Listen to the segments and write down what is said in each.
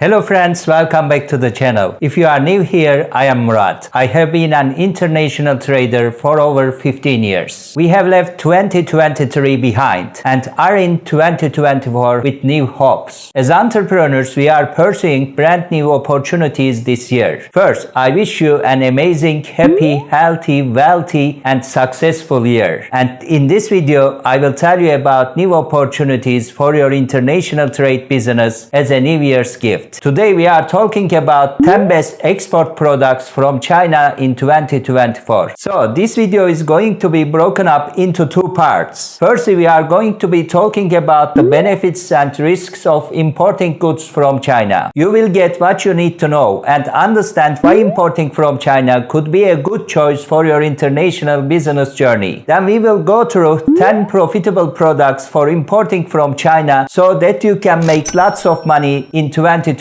Hello friends, welcome back to the channel. If you are new here, I am Murat. I have been an international trader for over 15 years. We have left 2023 behind and are in 2024 with new hopes. As entrepreneurs, we are pursuing brand new opportunities this year. First, I wish you an amazing, happy, healthy, wealthy and successful year. And in this video, I will tell you about new opportunities for your international trade business as a New Year's gift. Today we are talking about 10 best export products from China in 2024. So this video is going to be broken up into two parts. Firstly, we are going to be talking about the benefits and risks of importing goods from China. You will get what you need to know and understand why importing from China could be a good choice for your international business journey. Then we will go through 10 profitable products for importing from China so that you can make lots of money in 2024.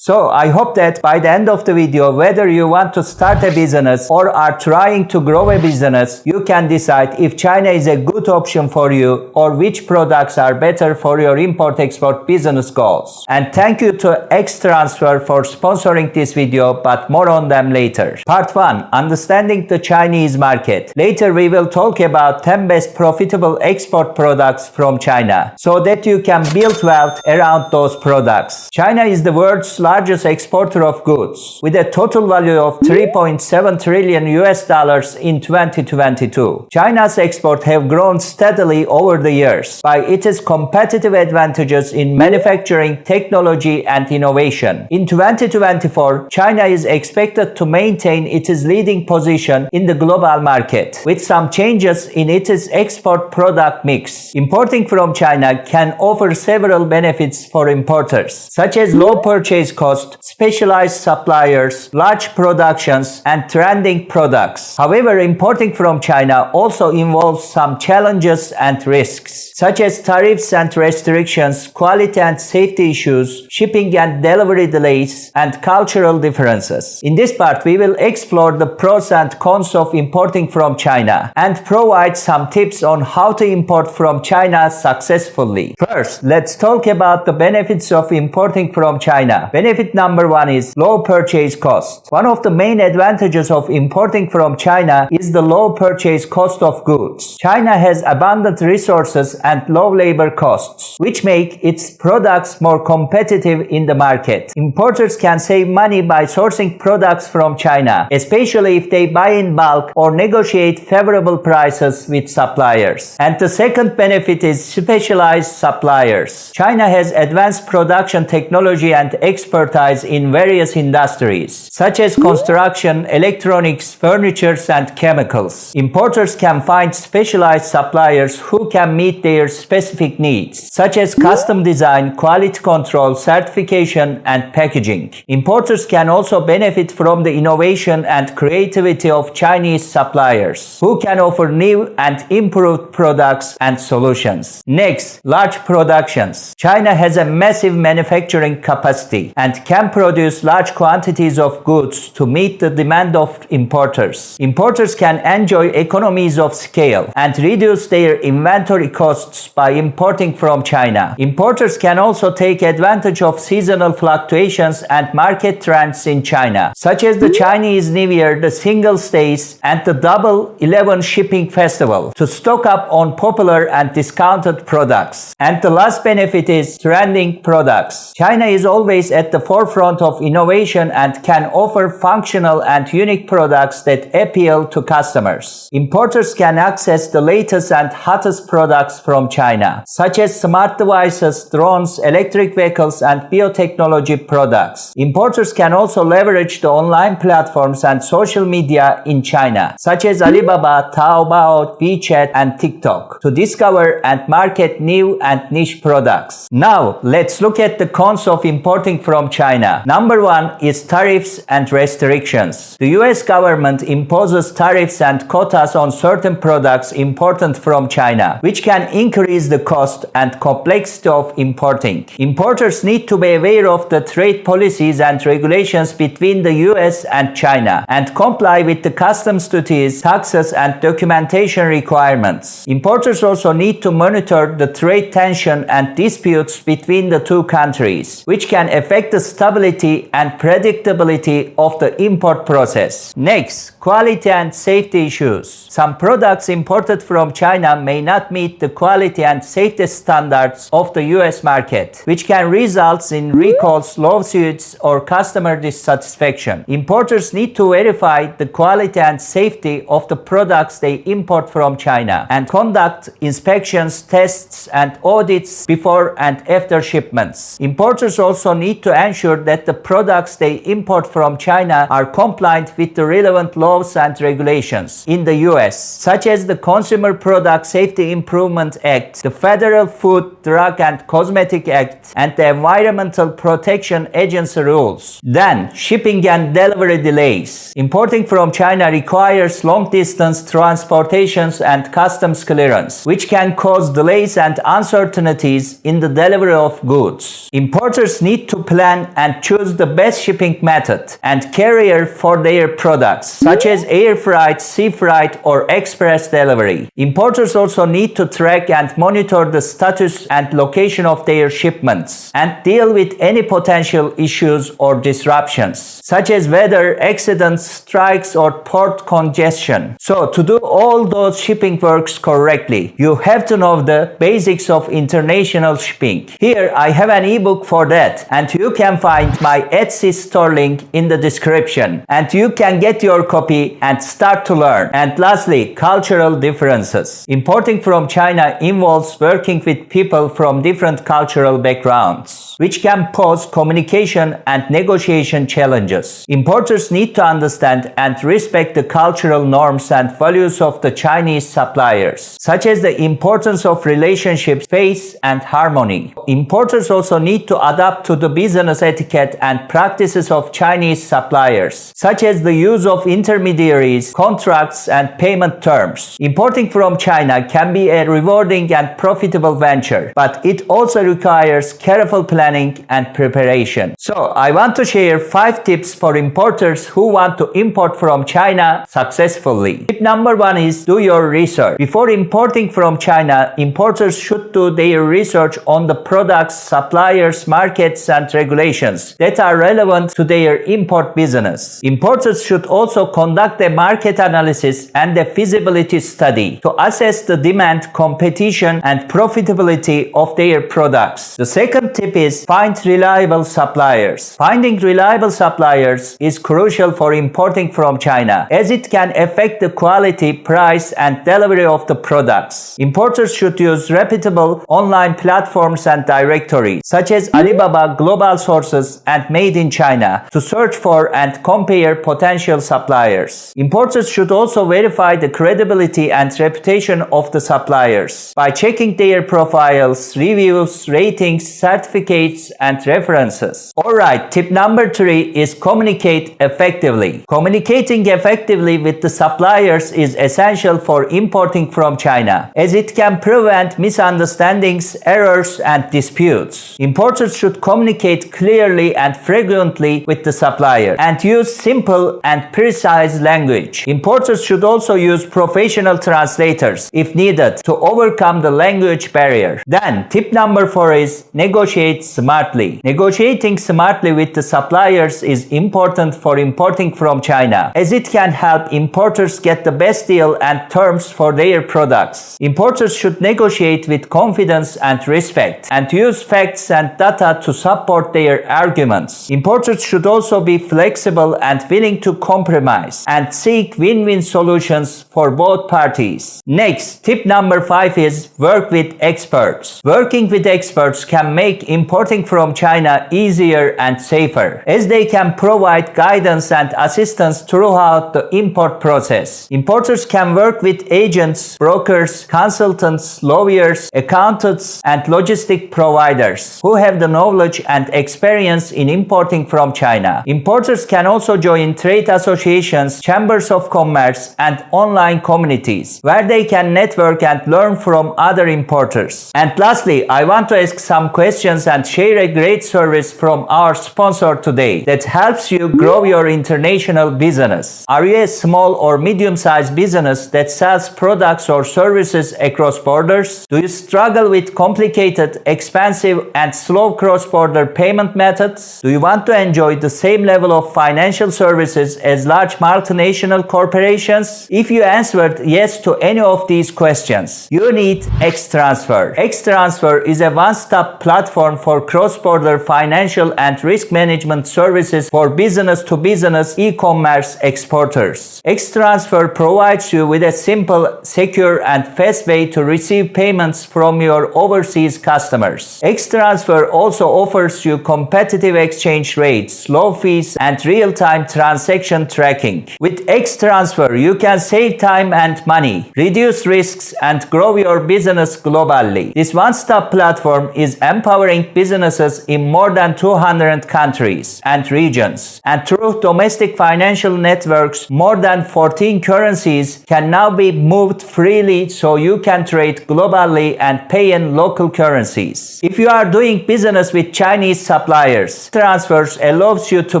So I hope that by the end of the video, whether you want to start a business or are trying to grow a business, you can decide if China is a good option for you or which products are better for your import-export business goals. And thank you to XTransfer for sponsoring this video, but more on them later. Part 1. Understanding the Chinese market. Later we will talk about 10 best profitable export products from China so that you can build wealth around those products. China is the world's largest exporter of goods, with a total value of $3.7 trillion in 2022. China's exports have grown steadily over the years by its competitive advantages in manufacturing, technology, and innovation. In 2024, China is expected to maintain its leading position in the global market, with some changes in its export product mix. Importing from China can offer several benefits for importers, such as low purchase cost, specialized suppliers, large productions, and trending products. However, importing from China also involves some challenges and risks, such as tariffs and restrictions, quality and safety issues, shipping and delivery delays, and cultural differences. In this part, we will explore the pros and cons of importing from China and provide some tips on how to import from China successfully. First, let's talk about the benefits of importing from China. Benefit number 1 is low purchase cost. One of the main advantages of importing from China is the low purchase cost of goods. China has abundant resources and low labor costs, which make its products more competitive in the market. Importers can save money by sourcing products from China, especially if they buy in bulk or negotiate favorable prices with suppliers. And the second benefit is specialized suppliers. China has advanced production technology and expertise in various industries, such as construction, electronics, furniture, and chemicals. Importers can find specialized suppliers who can meet their specific needs, such as custom design, quality control, certification, and packaging. Importers can also benefit from the innovation and creativity of Chinese suppliers, who can offer new and improved products and solutions. Next, large productions. China has a massive manufacturing capacity and can produce large quantities of goods to meet the demand of importers. Importers can enjoy economies of scale and reduce their inventory costs by importing from China. Importers can also take advantage of seasonal fluctuations and market trends in China, such as the Chinese New Year, the Singles' Days, and the Double 11 Shipping Festival, to stock up on popular and discounted products. And the last benefit is trending products. China is always at the forefront of innovation and can offer functional and unique products that appeal to customers. Importers can access the latest and hottest products from China, such as smart devices, drones, electric vehicles, and biotechnology products. Importers can also leverage the online platforms and social media in China, such as Alibaba, Taobao, WeChat, and TikTok, to discover and market new and niche products. Now, let's look at the cons of importing from China. Number 1 is tariffs and restrictions. The US government imposes tariffs and quotas on certain products imported from China, which can increase the cost and complexity of importing. Importers need to be aware of the trade policies and regulations between the US and China and comply with the customs duties, taxes, and documentation requirements. Importers also need to monitor the trade tension and disputes between the two countries, which which can affect the stability and predictability of the import process. Next, quality and safety issues. Some products imported from China may not meet the quality and safety standards of the US market, which can result in recalls, lawsuits, or customer dissatisfaction. Importers need to verify the quality and safety of the products they import from China and conduct inspections, tests, and audits before and after shipments. Importers also need to ensure that the products they import from China are compliant with the relevant laws and regulations in the US, such as the Consumer Product Safety Improvement Act, the Federal Food, Drug, and Cosmetic Act, and the Environmental Protection Agency rules. Then, shipping and delivery delays. Importing from China requires long-distance transportations and customs clearance, which can cause delays and uncertainties in the delivery of goods. Importers need to plan and choose the best shipping method and carrier for their products, such as air freight, sea freight, or express delivery. Importers also need to track and monitor the status and location of their shipments and deal with any potential issues or disruptions, such as weather, accidents, strikes, or port congestion. So, to do all those shipping works correctly, you have to know the basics of international shipping. Here, I have an ebook for that, and you can find my Etsy store link in the description, and you can get your copy and start to learn. And lastly, cultural differences. Importing from China involves working with people from different cultural backgrounds, which can pose communication and negotiation challenges. Importers need to understand and respect the cultural norms and values of the Chinese suppliers, such as the importance of relationships, faith, and harmony. Importers also need to adapt to the business etiquette and practices of Chinese suppliers, such as the use of intermediaries, contracts, and payment terms. Importing from China can be a rewarding and profitable venture, but it also requires careful planning and preparation. So, I want to share 5 tips for importers who want to import from China successfully. Tip number 1 is do your research. Before importing from China, importers should do their research on the products, suppliers, markets, and regulations that are relevant to their import business. Importers should also conduct a market analysis and a feasibility study to assess the demand, competition, and profitability of their products. The second tip is find reliable suppliers. Finding reliable suppliers is crucial for importing from China, as it can affect the quality, price, and delivery of the products. Importers should use reputable online platforms and directories, such as Alibaba, Global Sources, and Made in China, to search for and compare potential suppliers. Importers should also verify the credibility and reputation of the suppliers by checking their profiles, reviews, ratings, certificates, and references. Alright, tip number 3 is communicate effectively. Communicating effectively with the suppliers is essential for importing from China, as it can prevent misunderstandings, errors, and disputes. Importers should communicate clearly and frequently with the supplier and use simple and precise language. Importers should also use professional translators if needed to overcome the language barrier. Then, tip number 4 is negotiate smartly. Negotiating smartly with the suppliers is important for importing from China, as it can help importers get the best deal and terms for their products. Importers should negotiate with confidence and respect and use facts and data to support their arguments. Importers should also be flexible and willing to compromise and seek win-win solutions for both parties. Next, tip number 5 is work with experts. Working with experts can make importing from China easier and safer, as they can provide guidance and assistance throughout the import process. Importers can work with agents, brokers, consultants, lawyers, accountants, and logistic providers who have the knowledge and experience in importing from China. Importers can also join trade associations, chambers of commerce, and online communities where they can network and learn from other importers. And lastly, I want to ask some questions and share a great service from our sponsor today that helps you grow your international business. Are you a small or medium-sized business that sells products or services across borders? Do you struggle with complicated, expensive, and slow cross cross-border payment methods? Do you want to enjoy the same level of financial services as large multinational corporations? If you answered yes to any of these questions, you need XTransfer. XTransfer is a one-stop platform for cross-border financial and risk management services for business-to-business e-commerce exporters. XTransfer provides you with a simple, secure, and fast way to receive payments from your overseas customers. XTransfer also offers you competitive exchange rates, low fees, and real-time transaction tracking. With XTransfer, you can save time and money, reduce risks, and grow your business globally. This one-stop platform is empowering businesses in more than 200 countries and regions. And through domestic financial networks, more than 14 currencies can now be moved freely so you can trade globally and pay in local currencies. If you are doing business with Chinese suppliers, transfers allows you to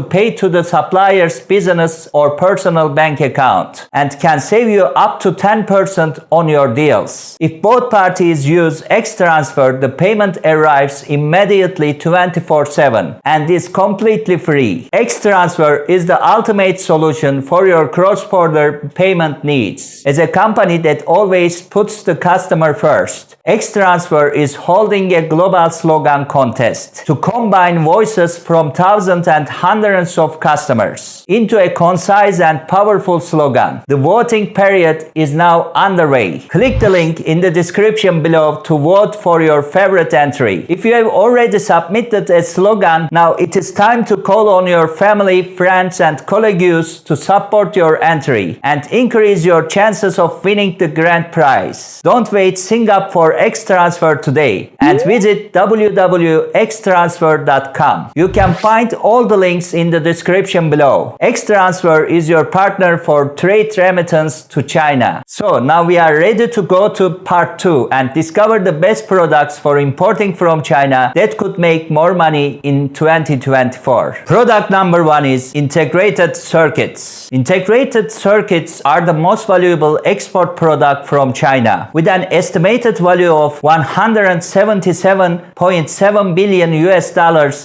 pay to the supplier's business or personal bank account and can save you up to 10% on your deals. If both parties use XTransfer, the payment arrives immediately 24/7 and is completely free. XTransfer is the ultimate solution for your cross-border payment needs. As a company that always puts the customer first, XTransfer is holding a Global Slogan Contest to combine voices from thousands and hundreds of customers into a concise and powerful slogan. The voting period is now underway. Click the link in the description below to vote for your favorite entry. If you have already submitted a slogan, now it is time to call on your family, friends, and colleagues to support your entry and increase your chances of winning the grand prize. Don't wait, sign up for XTransfer today and visit www.xtransfer.com. You can find all the links in the description below. XTransfer is your partner for trade remittance to China. So now we are ready to go to part 2 and discover the best products for importing from China that could make more money in 2024. Product number 1 is integrated circuits. Integrated circuits are the most valuable export product from China, with an estimated value of $177.7 billion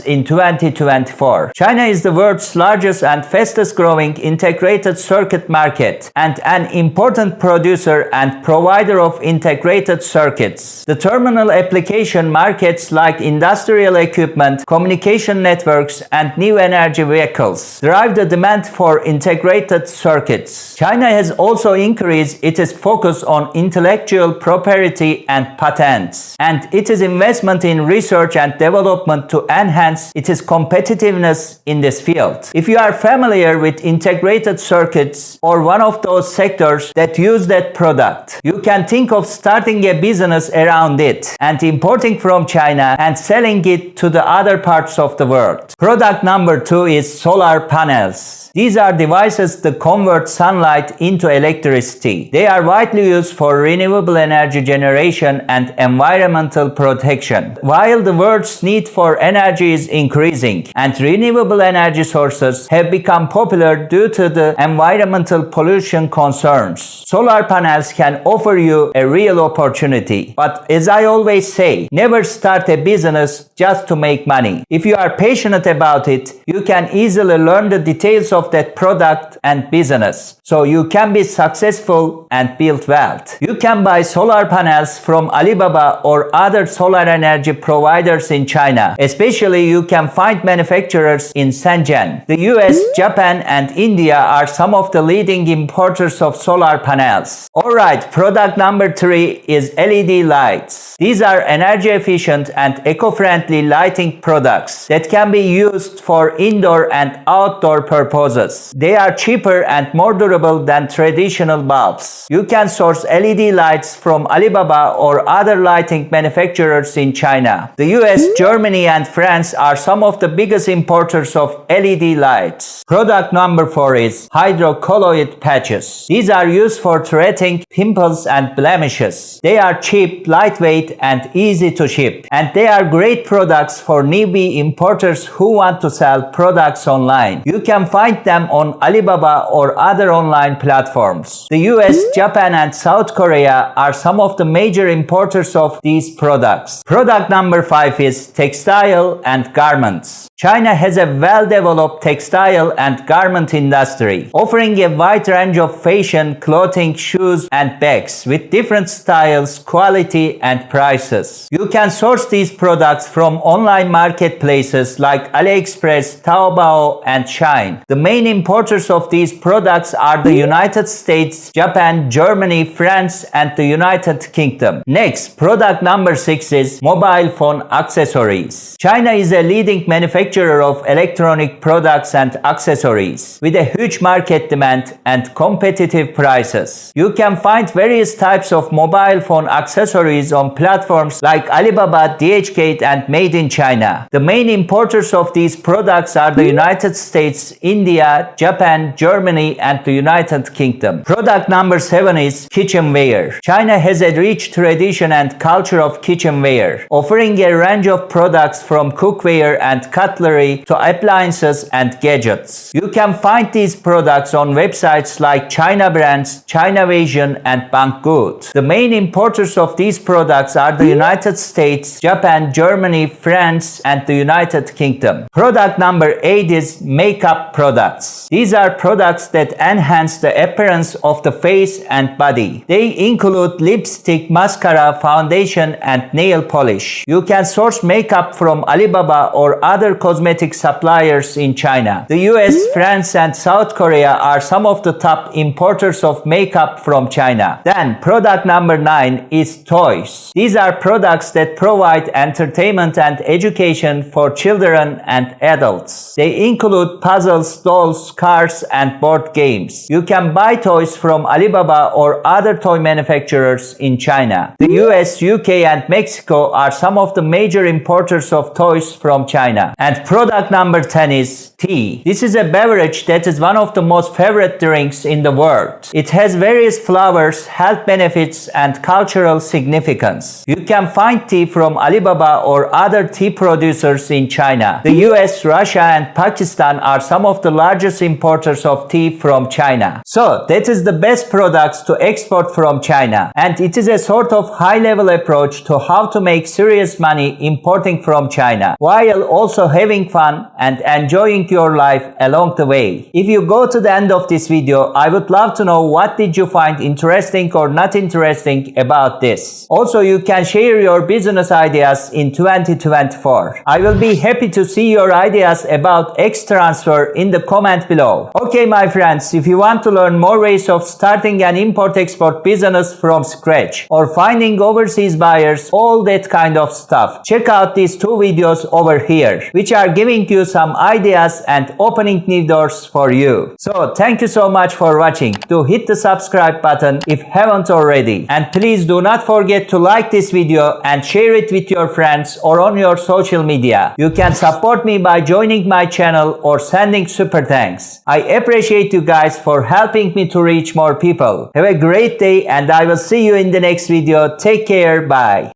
in 2024. China is the world's largest and fastest growing integrated circuit market and an important producer and provider of integrated circuits. The terminal application markets like industrial equipment, communication networks, and new energy vehicles drive the demand for integrated circuits. China has also increased its focus on intellectual property and patents, and its investment in research and development to enhance its competitiveness in this field. If you are familiar with integrated circuits or one of those sectors that use that product, you can think of starting a business around it and importing from China and selling it to the other parts of the world. Product number 2 is solar panels. These are devices that convert sunlight into electricity. They are widely used for renewable energy generation and environmental protection. While the world's need for energy is increasing and renewable energy sources have become popular due to the environmental pollution concerns, solar panels can offer you a real opportunity. But as I always say, never start a business just to make money. If you are passionate about it, you can easily learn the details of that product and business, so you can be successful and build wealth. You can buy solar panels from Alibaba or other solar energy providers in China. Especially you can find manufacturers in Shenzhen. The US, Japan, and India are some of the leading importers of solar panels. Alright, product number 3 is LED lights. These are energy efficient and eco-friendly lighting products that can be used for indoor and outdoor purposes. They are cheaper and more durable than traditional bulbs. You can source LED lights from Alibaba or other lighting manufacturers in China. The US, Germany, and France are some of the biggest importers of LED lights. Product number 4 is hydrocolloid patches. These are used for threatening pimples and blemishes. They are cheap, lightweight, and easy to ship. And they are great products for newbie importers who want to sell products online. You can find them on Alibaba or other online platforms. The US, Japan, and South Korea are some of the major importers of these products. Product number 5 is textile and garments. China has a well-developed textile and garment industry, offering a wide range of fashion, clothing, shoes, and bags with different styles, quality, and prices. You can source these products from online marketplaces like AliExpress, Taobao, and Shein. The main importers of these products are the United States, Japan, Germany, France, and the United Kingdom. Next, product number 6 is mobile phone accessories. China is a leading manufacturer of electronic products and accessories with a huge market demand and competitive prices. You can find various types of mobile phone accessories on platforms like Alibaba, DHgate, and Made in China. The main importers of these products are the United States, India, Japan, Germany, and the United Kingdom. Product number 7 is kitchenware. China has a rich tradition and culture of kitchenware, offering a range of products from cookware and cutlery to appliances and gadgets. You can find these products on websites like China Brands, China Vision, and Banggood. The main importers of these products are the United States, Japan, Germany, France, and the United Kingdom. Product number 8 is makeup products. These are products that enhance the appearance of the face and body. They include lipstick, mascara, foundation, and nail polish. You can source makeup from Alibaba or other cosmetic suppliers in China. The US, France, and South Korea are some of the top importers of makeup from China. Then, product number 9 is toys. These are products that provide entertainment and education for children and adults. They include puzzles, dolls, cars, and board games. You can buy toys from Alibaba or other toy manufacturers in China. The US, UK, and Mexico are some of the major importers of toys from China. And product number 10 is tea. This is a beverage that is one of the most favorite drinks in the world. It has various flavors, health benefits, and cultural significance. You can find tea from Alibaba or other tea producers in China. The US, Russia, and Pakistan are some of the largest importers of tea from China. So, that is the best products to export from China. And it is a sort of high-level approach to how to make serious money importing from China, while also having fun and enjoying your life along the way. If you go to the end of this video, I would love to know what did you find interesting or not interesting about this. Also, you can share your business ideas in 2024. I will be happy to see your ideas about XTransfer in the comment below. Okay, my friends, if you want to learn more ways of starting an import-export business from scratch or finding overseas buyers, all that kind of stuff, check out these 2 videos over here, which are giving you some ideas and opening new doors for you. So, thank you so much for watching. Do hit the subscribe button if haven't already. And please do not forget to like this video and share it with your friends or on your social media. You can support me by joining my channel or sending super thanks. I appreciate you guys for helping me to reach more people. Have a great day and I will see you in the next video. Take care. Bye.